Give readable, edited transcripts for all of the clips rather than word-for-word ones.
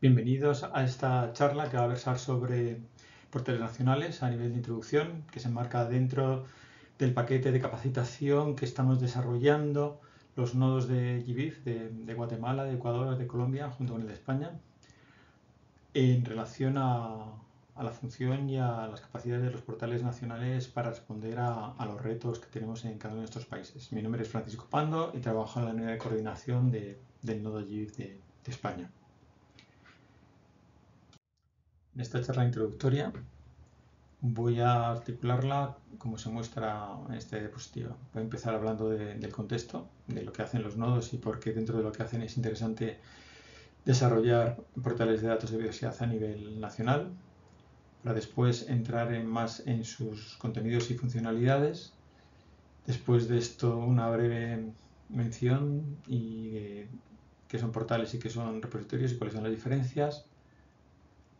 Bienvenidos a esta charla que va a versar sobre portales nacionales a nivel de introducción, que se enmarca dentro del paquete de capacitación que estamos desarrollando los nodos de GBIF de Guatemala, de Ecuador, de Colombia, junto con el de España, en relación a la función y a las capacidades de los portales nacionales para responder a los retos que tenemos en cada uno de estos países. Mi nombre es Francisco Pando y trabajo en la unidad de coordinación del nodo GBIF de España. En esta charla introductoria voy a articularla como se muestra en esta diapositiva. Voy a empezar hablando del contexto, de lo que hacen los nodos y por qué dentro de lo que hacen es interesante desarrollar portales de datos de biodiversidad a nivel nacional, para después entrar más en sus contenidos y funcionalidades. Después de esto, una breve mención y qué son portales y qué son repositorios y cuáles son las diferencias,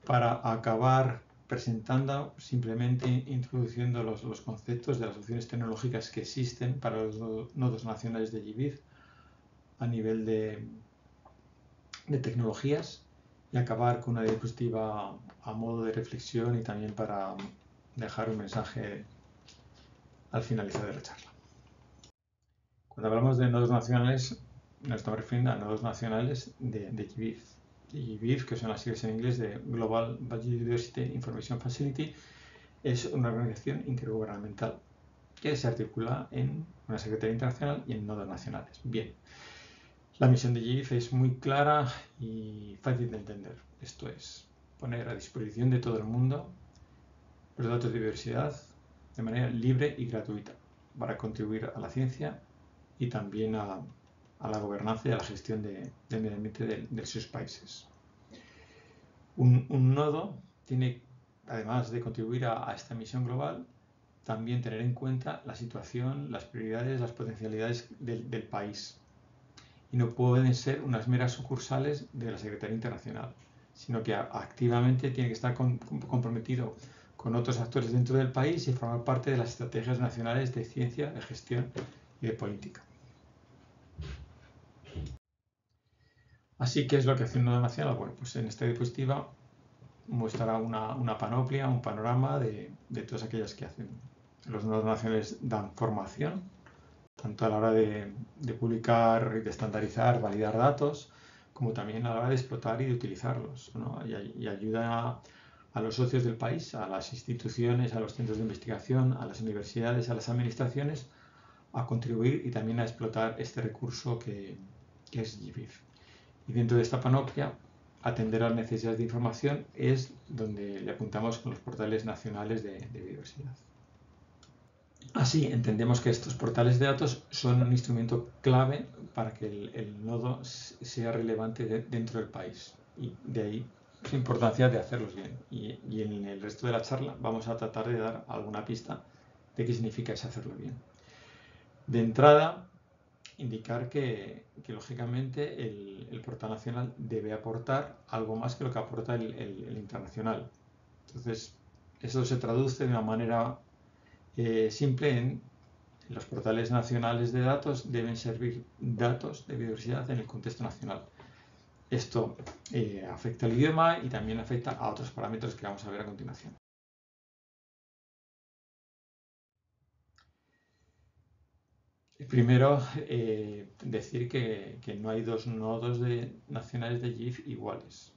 para acabar presentando, simplemente introduciendo los conceptos de las opciones tecnológicas que existen para los nodos nacionales de GBIF a nivel de tecnologías, y acabar con una diapositiva a modo de reflexión y también para dejar un mensaje al finalizar de la charla. Cuando hablamos de nodos nacionales, nos estamos refiriendo a nodos nacionales de GBIF. GBIF, que son las siglas en inglés de Global Biodiversity Information Facility, es una organización intergubernamental que se articula en una Secretaría Internacional y en nodos nacionales. Bien, la misión de GBIF es muy clara y fácil de entender. Esto es poner a disposición de todo el mundo los datos de biodiversidad de manera libre y gratuita para contribuir a la ciencia y también a la gobernanza y a la gestión del medio ambiente de sus países. Un nodo tiene, además de contribuir a esta misión global, también tener en cuenta la situación, las prioridades, las potencialidades del país. Y no pueden ser unas meras sucursales de la Secretaría Internacional, sino que activamente tiene que estar comprometido con otros actores dentro del país y formar parte de las estrategias nacionales de ciencia, de gestión y de política. Así, ¿qué es lo que hace un nodo nacional? Bueno, pues en esta diapositiva muestra una panoplia, un panorama de todas aquellas que hacen. Los nodos nacionales dan formación, tanto a la hora de publicar y de estandarizar, validar datos, como también a la hora de explotar y de utilizarlos, ¿no? Y ayuda a los socios del país, a las instituciones, a los centros de investigación, a las universidades, a las administraciones, a contribuir y también a explotar este recurso que es GBIF. Y dentro de esta panoplia, atender a las necesidades de información es donde le apuntamos con los portales nacionales de biodiversidad. Así, entendemos que estos portales de datos son un instrumento clave para que el nodo sea relevante dentro del país. Y de ahí su importancia de hacerlos bien. Y en el resto de la charla vamos a tratar de dar alguna pista de qué significa ese hacerlo bien. De entrada, indicar que lógicamente el portal nacional debe aportar algo más que lo que aporta el internacional. Entonces, eso se traduce de una manera simple en los portales nacionales de datos deben servir datos de biodiversidad en el contexto nacional. Esto afecta al idioma y también afecta a otros parámetros que vamos a ver a continuación. Primero, decir que no hay dos nodos nacionales de GBIF iguales.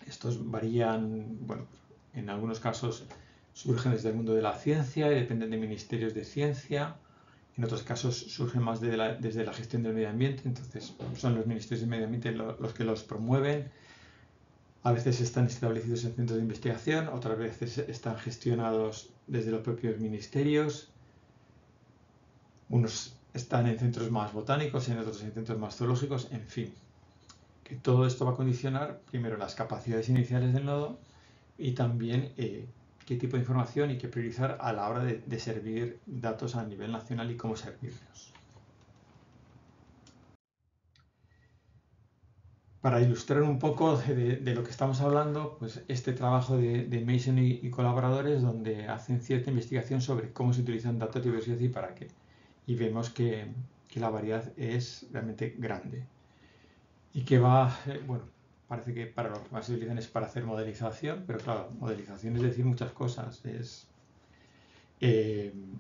Estos varían, bueno, en algunos casos surgen desde el mundo de la ciencia y dependen de ministerios de ciencia. En otros casos surgen más desde la gestión del medio ambiente, entonces son los ministerios de medio ambiente los que los promueven. A veces están establecidos en centros de investigación, otras veces están gestionados desde los propios ministerios. Unos están en centros más botánicos, en otros en centros más zoológicos, en fin. Que todo esto va a condicionar primero las capacidades iniciales del nodo y también qué tipo de información y qué priorizar a la hora de servir datos a nivel nacional y cómo servirlos. Para ilustrar un poco de lo que estamos hablando, pues este trabajo de Mason y colaboradores, donde hacen cierta investigación sobre cómo se utilizan datos de biodiversidad y para qué. Y vemos que la variedad es realmente grande. Y que va, bueno, parece que para lo que más se utilizan es para hacer modelización, pero claro, modelización es decir muchas cosas. Es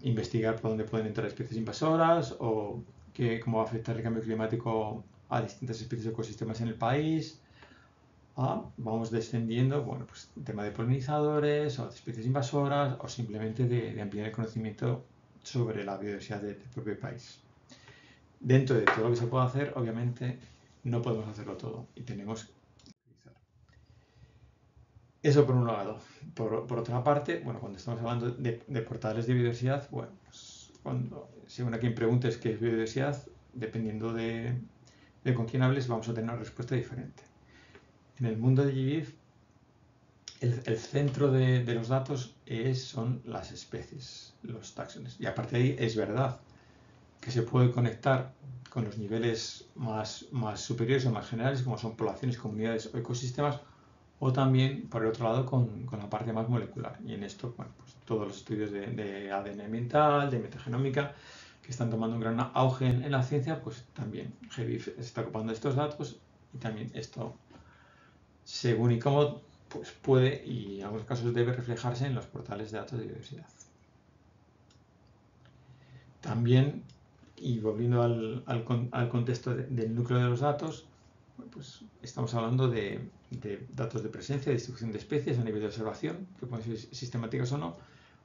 investigar por dónde pueden entrar especies invasoras o cómo va a afectar el cambio climático a distintas especies de ecosistemas en el país. Vamos descendiendo, bueno, pues el tema de polinizadores o de especies invasoras o simplemente de ampliar el conocimiento sobre la biodiversidad del propio país. Dentro de todo lo que se puede hacer, obviamente, no podemos hacerlo todo y tenemos que utilizar. Eso por un lado. Por otra parte, bueno, cuando estamos hablando de portales de biodiversidad, bueno, pues según a quien preguntes qué es biodiversidad, dependiendo de con quién hables, vamos a tener una respuesta diferente. En el mundo de GBIF, el centro de los datos son las especies, los taxones. Y aparte de ahí, es verdad que se puede conectar con los niveles más superiores o más generales, como son poblaciones, comunidades o ecosistemas, o también, por el otro lado, con la parte más molecular. Y en esto, bueno, pues todos los estudios de ADN ambiental, de metagenómica, que están tomando un gran auge en la ciencia, pues también GBIF está ocupando estos datos y también esto, según y cómo, pues puede y en algunos casos debe reflejarse en los portales de datos de biodiversidad. También, y volviendo al contexto del núcleo de los datos, pues estamos hablando de datos de presencia, de distribución de especies a nivel de observación, que pueden ser sistemáticas o no,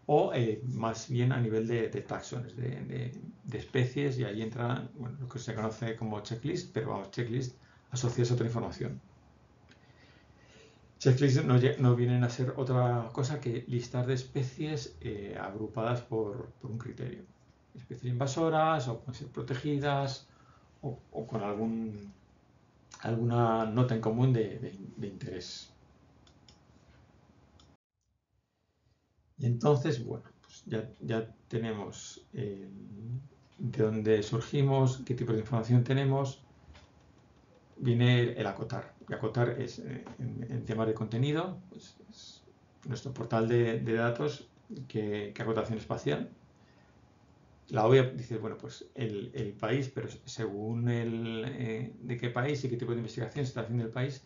o más bien a nivel de taxones, de especies, y ahí entra, bueno, lo que se conoce como checklist, pero vamos, checklist asociados a otra información. Checklists no vienen a ser otra cosa que listas de especies agrupadas por un criterio. Especies invasoras, o pueden ser protegidas, o con alguna nota en común de interés. Y entonces, bueno, pues ya tenemos de dónde surgimos, qué tipo de información tenemos. Viene el acotar. Y acotar es, en temas de contenido, pues es nuestro portal de datos, que acotación espacial. La OEA dice, bueno, pues el país, pero según de qué país y qué tipo de investigación se está haciendo el país,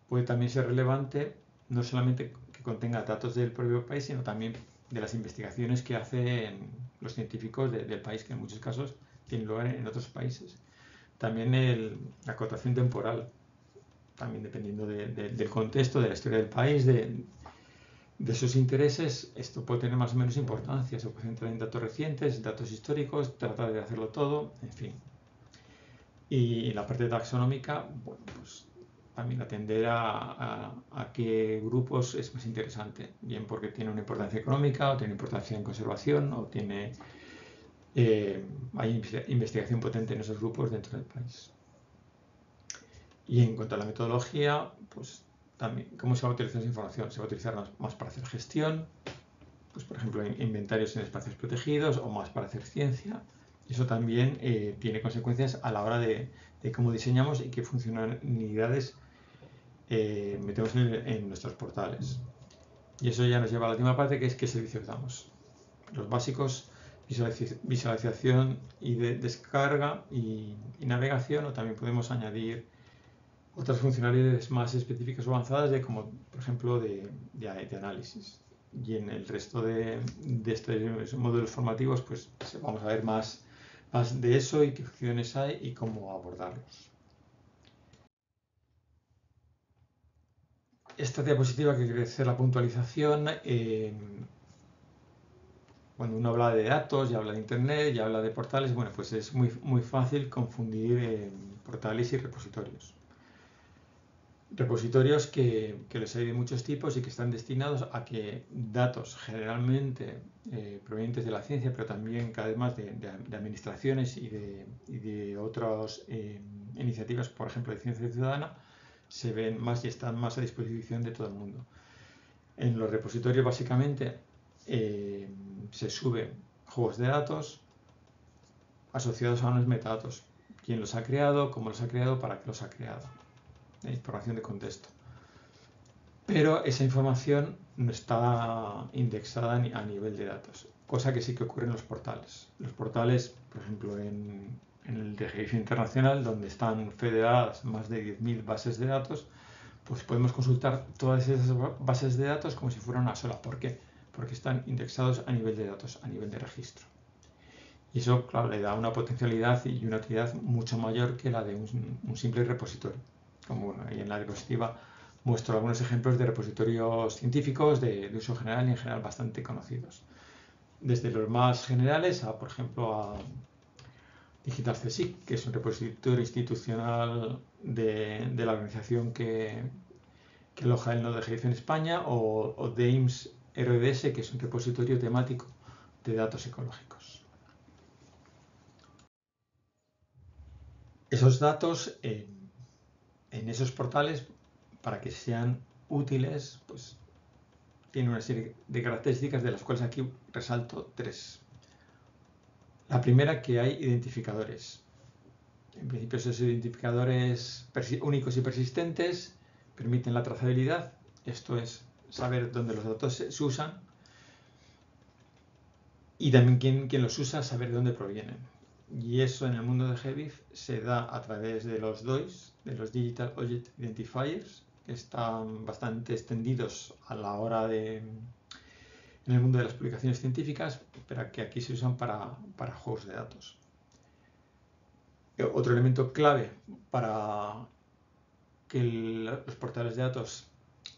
puede también ser relevante, no solamente que contenga datos del propio país, sino también de las investigaciones que hacen los científicos del país, que en muchos casos tienen lugar en otros países. También la acotación temporal, también dependiendo del contexto, de la historia del país, de sus intereses, esto puede tener más o menos importancia. Se puede entrar en datos recientes, datos históricos, tratar de hacerlo todo, en fin. Y la parte taxonómica, bueno, pues también atender a qué grupos es más interesante, bien porque tiene una importancia económica, o tiene importancia en conservación, o hay investigación potente en esos grupos dentro del país. Y en cuanto a la metodología, pues también, ¿cómo se va a utilizar esa información? Se va a utilizar más para hacer gestión, pues por ejemplo, inventarios en espacios protegidos, o más para hacer ciencia. Eso también tiene consecuencias a la hora de cómo diseñamos y qué funcionalidades metemos en nuestros portales. Y eso ya nos lleva a la última parte, que es qué servicios damos. Los básicos, visualización y descarga y navegación, o también podemos añadir otras funcionalidades más específicas o avanzadas, como por ejemplo de análisis. Y en el resto de estos módulos formativos, pues vamos a ver más de eso y qué funciones hay y cómo abordarlos. Esta diapositiva, que quiere decir la puntualización, cuando uno habla de datos y habla de internet y habla de portales, bueno, pues es muy fácil confundir portales y repositorios. Repositorios que los hay de muchos tipos y que están destinados a que datos generalmente provenientes de la ciencia, pero también cada vez más de administraciones y de otras iniciativas, por ejemplo de ciencia ciudadana, se ven más y están más a disposición de todo el mundo. En los repositorios básicamente se suben juegos de datos asociados a unos metadatos. ¿Quién los ha creado? ¿Cómo los ha creado? ¿Para qué los ha creado? Información de contexto. Pero esa información no está indexada a nivel de datos, cosa que sí que ocurre en los portales. Los portales, por ejemplo, en el de GBIF Internacional, donde están federadas más de 10.000 bases de datos, pues podemos consultar todas esas bases de datos como si fuera una sola. ¿Por qué? Porque están indexados a nivel de datos, a nivel de registro. Y eso, claro, le da una potencialidad y una utilidad mucho mayor que la de un simple repositorio. Como bueno, ahí en la diapositiva muestro algunos ejemplos de repositorios científicos de uso general y en general bastante conocidos. Desde los más generales a, por ejemplo, a Digital CSIC, que es un repositorio institucional de la organización que aloja el nodo de GIF en España, o DAIMS RDS, que es un repositorio temático de datos ecológicos. Esos datos en esos portales, para que sean útiles, pues tienen una serie de características de las cuales aquí resalto 3. La primera, que hay identificadores. En principio, esos identificadores únicos y persistentes permiten la trazabilidad, esto es, saber dónde los datos se usan, y también quién los usa, saber de dónde provienen. Y eso en el mundo de GBIF se da a través de los DOIs, de los Digital Object Identifiers, que están bastante extendidos a la hora en el mundo de las publicaciones científicas, pero que aquí se usan para juegos de datos. Otro elemento clave para que los portales de datos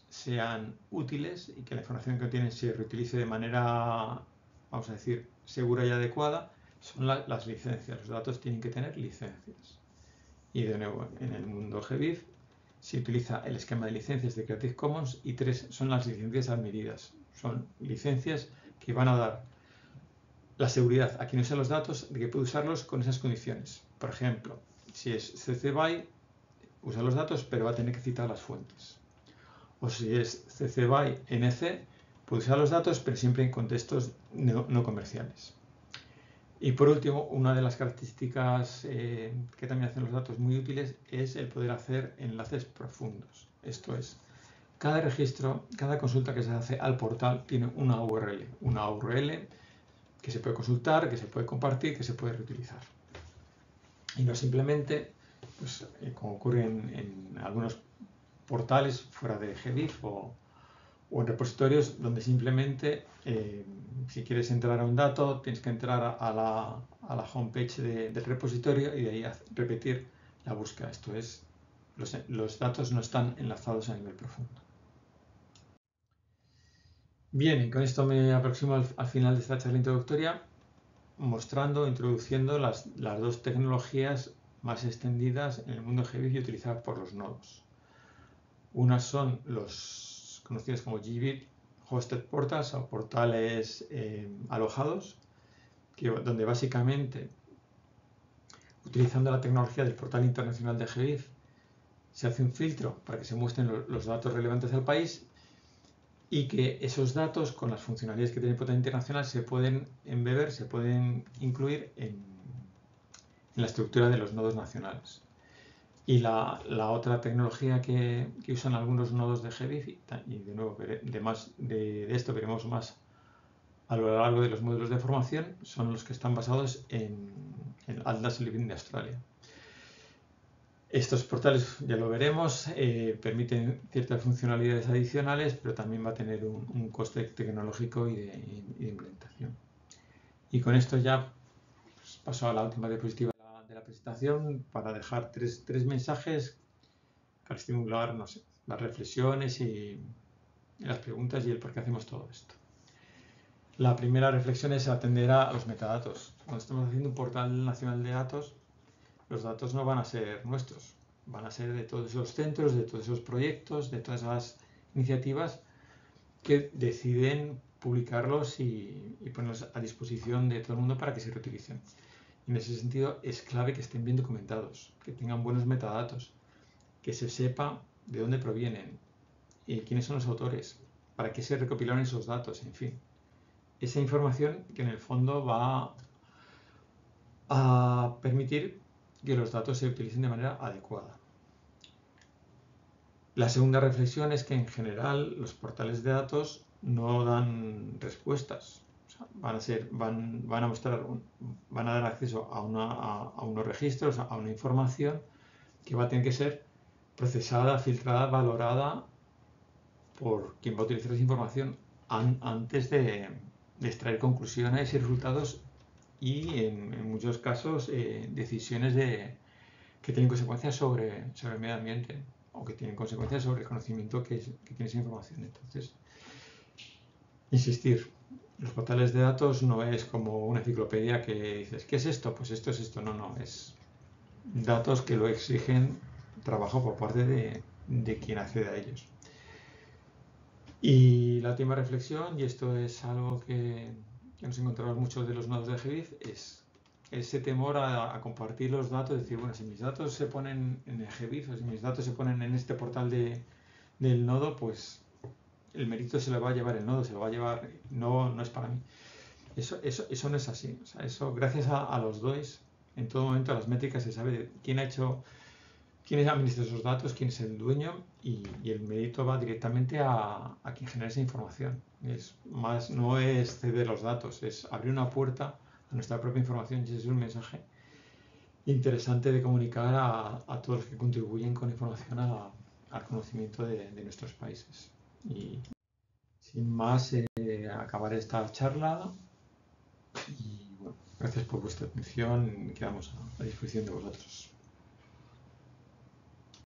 sean útiles y que la información que contienen se reutilice de manera, vamos a decir, segura y adecuada, son las licencias. Los datos tienen que tener licencias. Y de nuevo, en el mundo GBIF se utiliza el esquema de licencias de Creative Commons y 3 son las licencias admitidas. Son licencias que van a dar la seguridad a quien usa los datos de que puede usarlos con esas condiciones. Por ejemplo, si es CC BY, usa los datos, pero va a tener que citar las fuentes. O si es CC BY NC, puede usar los datos, pero siempre en contextos no comerciales. Y por último, una de las características que también hacen los datos muy útiles es el poder hacer enlaces profundos. Esto es, cada registro, cada consulta que se hace al portal tiene una URL que se puede consultar, que se puede compartir, que se puede reutilizar. Y no simplemente, pues, como ocurre en algunos portales fuera de GBIF o en repositorios donde simplemente si quieres entrar a un dato tienes que entrar a la homepage del repositorio y de ahí repetir la búsqueda. Esto es, los datos no están enlazados a nivel profundo. Bien, y con esto me aproximo al final de esta charla introductoria, introduciendo las dos tecnologías más extendidas en el mundo GBIF y utilizadas por los nodos. Unas son los conocidos como GBIF Hosted Portals o portales alojados, donde básicamente, utilizando la tecnología del portal internacional de GBIF, se hace un filtro para que se muestren los datos relevantes al país y que esos datos, con las funcionalidades que tiene el portal internacional, se pueden embeber, se pueden incluir en la estructura de los nodos nacionales. Y la otra tecnología que usan algunos nodos de GBIF, y de nuevo de esto veremos más a lo largo de los módulos de formación, son los que están basados en Atlas Living de Australia. Estos portales, ya lo veremos, permiten ciertas funcionalidades adicionales, pero también va a tener un coste tecnológico y de implementación. Y con esto ya paso a la última diapositiva de la presentación para dejar tres mensajes para estimular, no sé, las reflexiones y las preguntas y el por qué hacemos todo esto. La primera reflexión es atender a los metadatos. Cuando estamos haciendo un portal nacional de datos, los datos no van a ser nuestros, van a ser de todos esos centros, de todos esos proyectos, de todas esas iniciativas que deciden publicarlos y ponerlos a disposición de todo el mundo para que se reutilicen. En ese sentido, es clave que estén bien documentados, que tengan buenos metadatos, que se sepa de dónde provienen, quiénes son los autores, para qué se recopilaron esos datos, en fin. Esa información que en el fondo va a permitir que los datos se utilicen de manera adecuada. La segunda reflexión es que en general los portales de datos no dan respuestas. O sea, van a dar acceso a unos registros, a una información que va a tener que ser procesada, filtrada, valorada por quien va a utilizar esa información antes de extraer conclusiones y resultados y en muchos casos decisiones que tienen consecuencias sobre el medio ambiente o que tienen consecuencias sobre el conocimiento que tiene esa información. Entonces, insistir, los portales de datos no es como una enciclopedia que dices, ¿qué es esto? Pues esto es esto. No, es datos que lo exigen trabajo por parte de quien accede a ellos. Y la última reflexión, y esto es algo que nos encontramos muchos de los nodos de GBIF, es ese temor a compartir los datos, decir, bueno, si mis datos se ponen en el GBIF o si mis datos se ponen en este portal del nodo, pues el mérito se lo va a llevar el nodo, se lo va a llevar, no es para mí. Eso no es así. O sea, eso, gracias a los DOIs, en todo momento las métricas se sabe quién administra esos datos, quién es el dueño y el mérito va directamente a quien genera esa información. No es ceder los datos, es abrir una puerta a nuestra propia información y ese es un mensaje interesante de comunicar a todos los que contribuyen con información al conocimiento de nuestros países. Y sin más, acabaré esta charla y bueno, gracias por vuestra atención y quedamos a disposición de vosotros.